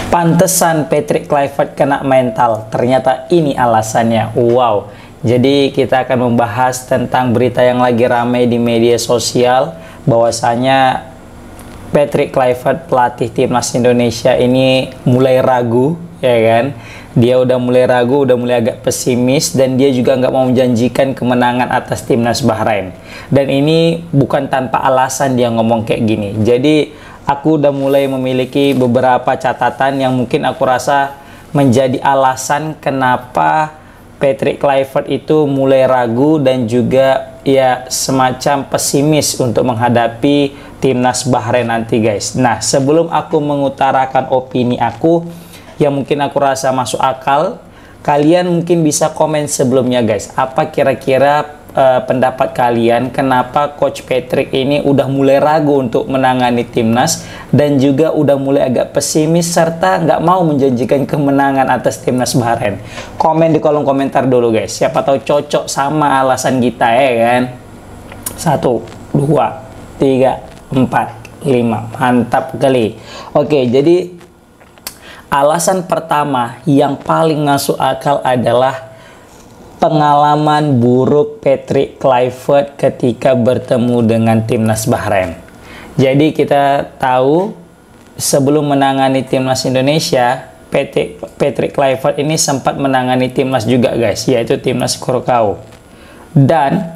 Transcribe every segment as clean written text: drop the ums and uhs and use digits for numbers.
Pantesan Patrick Kluivert kena mental. Ternyata ini alasannya. Wow. Jadi kita akan membahas tentang berita yang lagi ramai di media sosial, bahwasanya Patrick Kluivert, pelatih timnas Indonesia ini mulai ragu, ya kan? Dia udah mulai ragu, udah mulai agak pesimis, dan dia juga nggak mau menjanjikan kemenangan atas timnas Bahrain. Dan ini bukan tanpa alasan dia ngomong kayak gini. Jadi aku udah mulai memiliki beberapa catatan yang mungkin aku rasa menjadi alasan kenapa Patrick Kluivert itu mulai ragu dan juga ya semacam pesimis untuk menghadapi timnas Bahrain nanti, guys. Nah, sebelum aku mengutarakan opini aku yang mungkin aku rasa masuk akal, kalian mungkin bisa komen sebelumnya, guys. Apa kira-kira pendapat kalian kenapa Coach Patrick ini udah mulai ragu untuk menangani timnas dan juga udah mulai agak pesimis serta nggak mau menjanjikan kemenangan atas timnas Bahrain? Komen di kolom komentar dulu, guys. Siapa tahu cocok sama alasan kita, ya kan? 1, 2, 3, 4, 5. Mantap kali. Oke, jadi alasan pertama yang paling masuk akal adalah pengalaman buruk Patrick Kluivert ketika bertemu dengan timnas Bahrain. Jadi kita tahu sebelum menangani timnas Indonesia, Patrick Kluivert ini sempat menangani timnas juga, guys, yaitu timnas Curaçao. Dan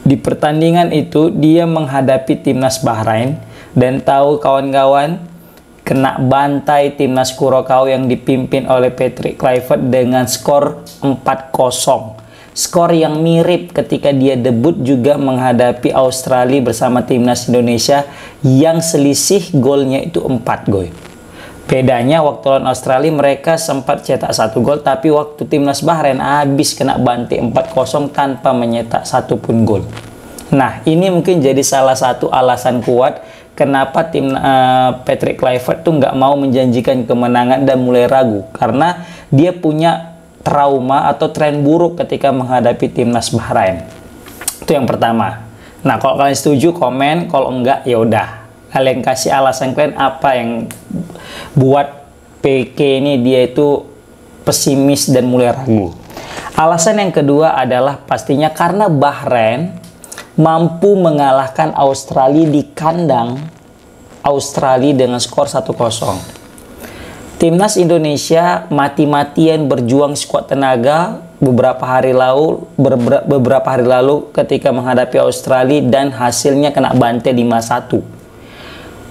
di pertandingan itu dia menghadapi timnas Bahrain dan tahu kawan-kawan kena bantai timnas Curaçao yang dipimpin oleh Patrick Kluivert dengan skor 4-0. Skor yang mirip ketika dia debut juga menghadapi Australia bersama timnas Indonesia yang selisih golnya itu 4 gol. Bedanya waktu lawan Australia mereka sempat cetak 1 gol, tapi waktu timnas Bahrain habis kena bantai 4-0 tanpa menyetak 1 pun gol. Nah, ini mungkin jadi salah satu alasan kuat kenapa Patrick Kluivert tuh nggak mau menjanjikan kemenangan dan mulai ragu, karena dia punya trauma atau tren buruk ketika menghadapi timnas Bahrain. Itu yang pertama. Nah, kalau kalian setuju komen, kalau enggak ya udah kalian kasih alasan kalian apa yang buat PK ini dia itu pesimis dan mulai ragu. Alasan yang kedua adalah pastinya karena Bahrain mampu mengalahkan Australia di kandang Australia dengan skor 1-0. Timnas Indonesia mati-matian berjuang sekuat tenaga beberapa hari lalu ketika menghadapi Australia dan hasilnya kena bantai 5-1.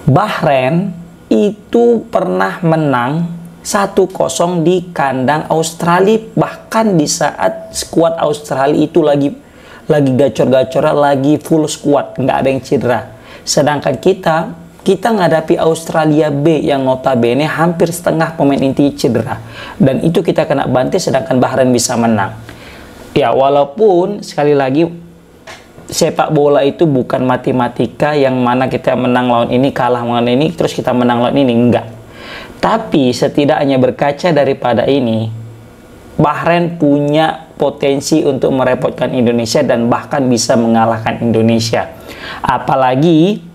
Bahrain itu pernah menang 1-0 di kandang Australia, bahkan di saat skuad Australia itu lagi gacor-gacornya, lagi full squad, nggak ada yang cedera. Sedangkan kita menghadapi Australia B yang notabene hampir setengah pemain inti cedera, dan itu kita kena bantai sedangkan Bahrain bisa menang. Ya, walaupun sekali lagi sepak bola itu bukan matematika yang mana kita menang lawan ini, kalah lawan ini, terus kita menang lawan ini, enggak. Tapi setidaknya berkaca daripada ini, Bahrain punya potensi untuk merepotkan Indonesia dan bahkan bisa mengalahkan Indonesia. Apalagi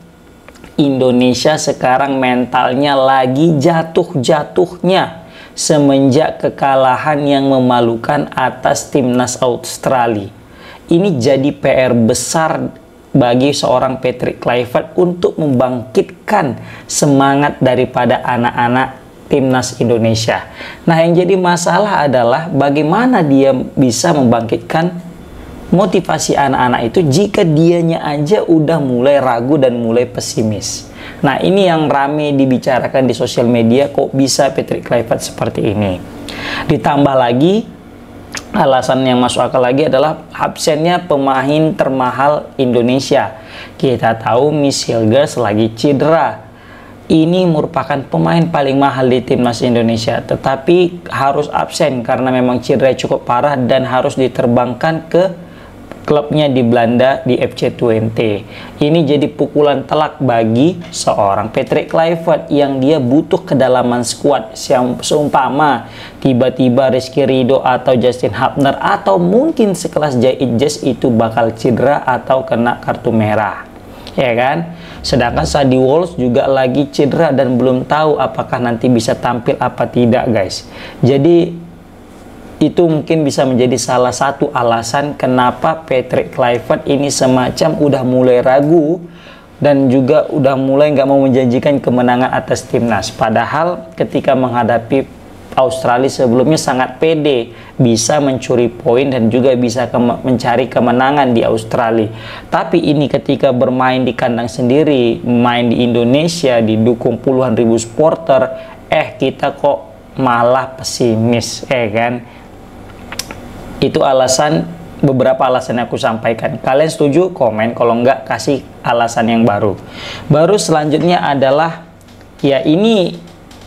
Indonesia sekarang mentalnya lagi jatuh-jatuhnya semenjak kekalahan yang memalukan atas timnas Australia. Ini jadi PR besar bagi seorang Patrick Kluivert untuk membangkitkan semangat daripada anak-anak timnas Indonesia. Nah, yang jadi masalah adalah bagaimana dia bisa membangkitkan motivasi anak-anak itu jika dianya aja udah mulai ragu dan mulai pesimis. Nah, ini yang rame dibicarakan di sosial media, kok bisa Patrick Kluivert seperti ini. Ditambah lagi, alasan yang masuk akal lagi adalah absennya pemain termahal Indonesia. Kita tahu Miss Hilgers lagi cedera. Ini merupakan pemain paling mahal di timnas Indonesia, tetapi harus absen karena memang cedera cukup parah dan harus diterbangkan ke klubnya di Belanda di FC Twente. Ini jadi pukulan telak bagi seorang Patrick Kluivert yang dia butuh kedalaman skuad. Seumpama tiba-tiba Rizky Ridho atau Justin Hubner atau mungkin sekelas Zahid Jas itu bakal cedera atau kena kartu merah, ya kan? Sedangkan Sadie Walsh juga lagi cedera dan belum tahu apakah nanti bisa tampil apa tidak, guys. Jadi itu mungkin bisa menjadi salah satu alasan kenapa Patrick Kluivert ini semacam udah mulai ragu dan juga udah mulai nggak mau menjanjikan kemenangan atas timnas. Padahal ketika menghadapi Australia sebelumnya sangat pede, bisa mencuri poin dan juga bisa mencari kemenangan di Australia. Tapi ini ketika bermain di kandang sendiri, main di Indonesia, didukung puluhan ribu supporter, kita kok malah pesimis, kan? Itu beberapa alasan yang aku sampaikan. Kalian setuju? Komen. Kalau enggak, kasih alasan yang baru. Baru selanjutnya adalah, ya ini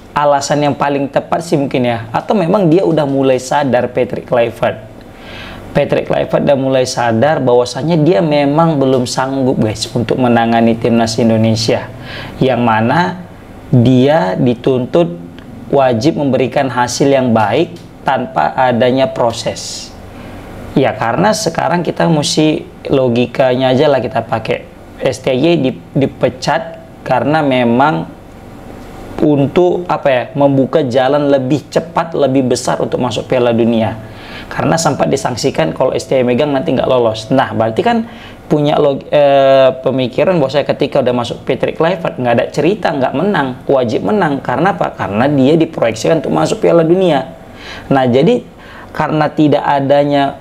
alasan yang paling tepat sih mungkin ya, atau memang dia udah mulai sadar. Patrick Kluivert udah mulai sadar bahwasanya dia memang belum sanggup, guys, untuk menangani timnas Indonesia, yang mana dia dituntut wajib memberikan hasil yang baik tanpa adanya proses. Ya karena sekarang kita mesti logikanya aja lah kita pakai. STY dipecat karena memang untuk membuka jalan lebih cepat, lebih besar untuk masuk Piala Dunia. Karena sempat disangsikan kalau STY megang nanti nggak lolos. Nah, berarti kan punya pemikiran bahwa saya ketika udah masuk Patrick Kluivert nggak ada cerita nggak menang, wajib menang. Karena apa? Karena dia diproyeksikan untuk masuk Piala Dunia. Nah, jadi karena tidak adanya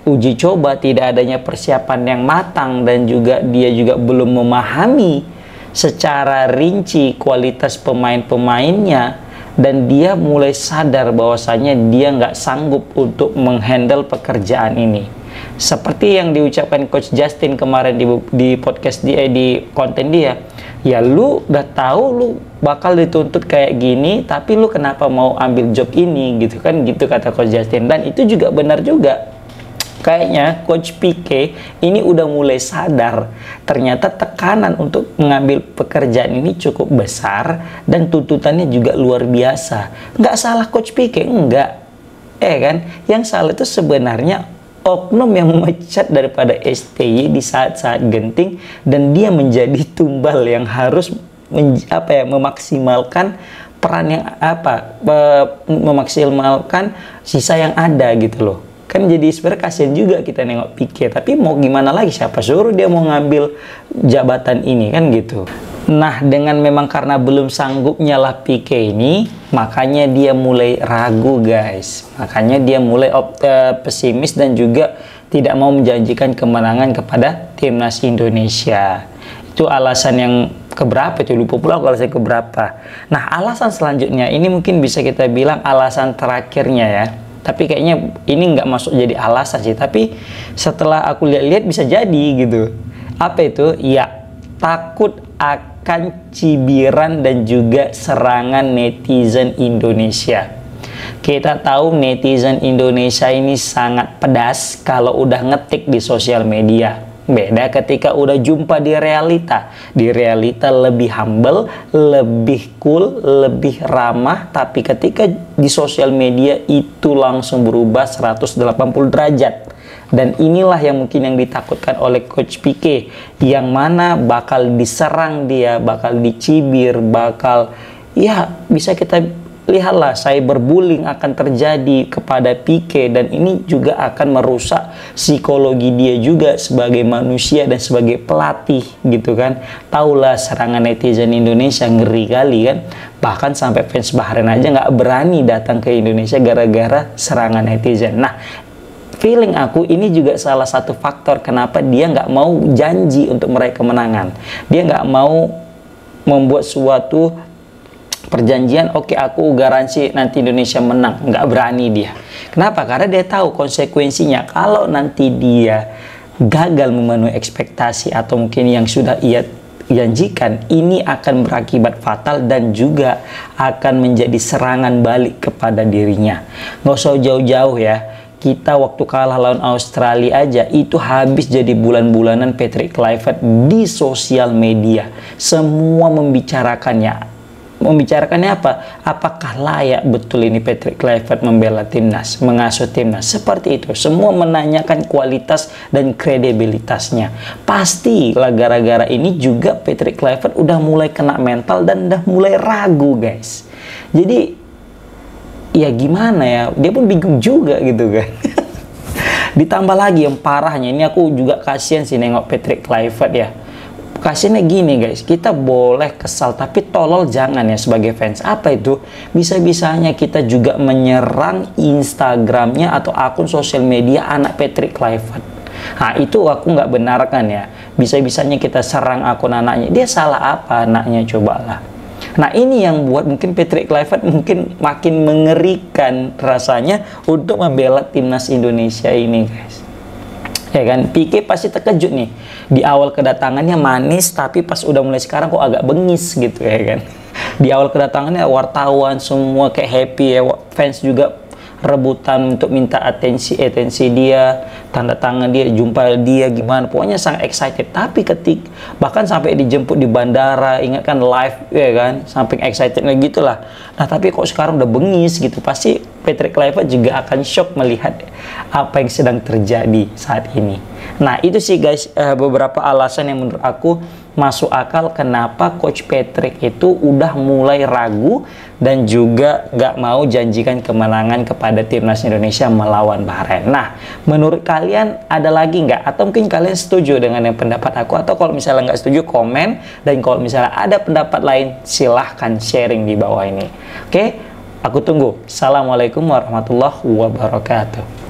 uji coba, tidak adanya persiapan yang matang, dan juga dia juga belum memahami secara rinci kualitas pemain-pemainnya, dan dia mulai sadar bahwasanya dia nggak sanggup untuk menghandle pekerjaan ini. Seperti yang diucapkan Coach Justin kemarin di podcast dia, di konten dia, ya lu udah tahu lu bakal dituntut kayak gini, tapi lu kenapa mau ambil job ini, gitu kan, gitu kata Coach Justin. Dan itu juga benar juga. Kayaknya Coach Pique ini udah mulai sadar ternyata tekanan untuk mengambil pekerjaan ini cukup besar dan tuntutannya juga luar biasa. Nggak salah Coach Pique, enggak, kan? Yang salah itu sebenarnya oknum yang memecat daripada STY di saat-saat genting, dan dia menjadi tumbal yang harus memaksimalkan peran yang memaksimalkan sisa yang ada, gitu loh. Kan jadi sebenarnya kasihan juga kita nengok Pique, tapi mau gimana lagi, siapa suruh dia mau ngambil jabatan ini, kan gitu. Nah, dengan memang karena belum sanggupnya lah Pique ini, makanya dia mulai ragu, guys. Makanya dia mulai pesimis dan juga tidak mau menjanjikan kemenangan kepada timnas Indonesia. Itu alasan yang keberapa itu, lupa pula alasan keberapa. Nah, alasan selanjutnya ini mungkin bisa kita bilang alasan terakhirnya ya. Tapi kayaknya ini nggak masuk jadi alasan sih, tapi setelah aku lihat-lihat bisa jadi gitu. Apa itu? Ya, takut akan cibiran dan juga serangan netizen Indonesia. Kita tahu netizen Indonesia ini sangat pedas kalau udah ngetik di sosial media. Beda ketika udah jumpa di realita. Di realita lebih humble, lebih cool, lebih ramah. Tapi ketika di sosial media itu langsung berubah 180 derajat. Dan inilah yang mungkin yang ditakutkan oleh Coach Pique, yang mana bakal diserang dia, bakal dicibir, bakal, ya bisa kita lihatlah cyberbullying akan terjadi kepada Pique, dan ini juga akan merusak psikologi dia juga sebagai manusia dan sebagai pelatih, gitu kan. Taulah serangan netizen Indonesia ngeri kali kan, bahkan sampai fans Bahrain aja nggak berani datang ke Indonesia gara-gara serangan netizen. Nah, feeling aku ini juga salah satu faktor kenapa dia nggak mau janji untuk meraih kemenangan. Dia nggak mau membuat suatu perjanjian, oke, aku garansi nanti Indonesia menang. Nggak berani dia. Kenapa? Karena dia tahu konsekuensinya. Kalau nanti dia gagal memenuhi ekspektasi atau mungkin yang sudah ia janjikan, ini akan berakibat fatal dan juga akan menjadi serangan balik kepada dirinya. Nggak usah jauh-jauh ya. Kita waktu kalah lawan Australia aja itu habis jadi bulan-bulanan Patrick Kluivert di sosial media. Semua membicarakannya. membicarakannya apa? Apakah layak betul ini Patrick Kluivert membela timnas, mengasuh timnas? Seperti itu. Semua menanyakan kualitas dan kredibilitasnya. Pastilah gara-gara ini juga Patrick Kluivert udah mulai kena mental dan udah mulai ragu, guys. Jadi ya gimana ya? Dia pun bingung juga gitu kan. Ditambah lagi yang parahnya, ini aku juga kasihan sih nengok Patrick Kluivert ya. Kasiannya gini guys, kita boleh kesal tapi tolol jangan ya sebagai fans. Apa itu? Bisa-bisanya kita juga menyerang Instagramnya atau akun sosial media anak Patrick Kluivert. Nah itu aku nggak benarkan ya. Bisa-bisanya kita serang akun anaknya. Dia salah apa anaknya, cobalah. Nah ini yang buat mungkin Patrick Kluivert mungkin makin mengerikan rasanya untuk membela timnas Indonesia ini guys. Ya kan, Pique pasti terkejut nih. Di awal kedatangannya manis, tapi pas udah mulai sekarang kok agak bengis gitu ya kan. Di awal kedatangannya wartawan semua kayak happy ya, fans juga rebutan untuk minta atensi dia, tanda tangan dia, jumpa dia gimana, pokoknya sangat excited. Tapi bahkan sampai dijemput di bandara, ingat kan live ya kan, samping excitednya gitulah. Nah tapi kok sekarang udah bengis gitu, pasti Patrick Kluivert juga akan shock melihat apa yang sedang terjadi saat ini. Nah itu sih guys beberapa alasan yang menurut aku masuk akal kenapa Coach Patrick itu udah mulai ragu dan juga nggak mau janjikan kemenangan kepada timnas Indonesia melawan Bahrain. Nah, menurut kalian ada lagi nggak? Atau mungkin kalian setuju dengan yang pendapat aku? Atau kalau misalnya nggak setuju, komen. Dan kalau misalnya ada pendapat lain, silahkan sharing di bawah ini. Oke, aku tunggu. Assalamualaikum warahmatullahi wabarakatuh.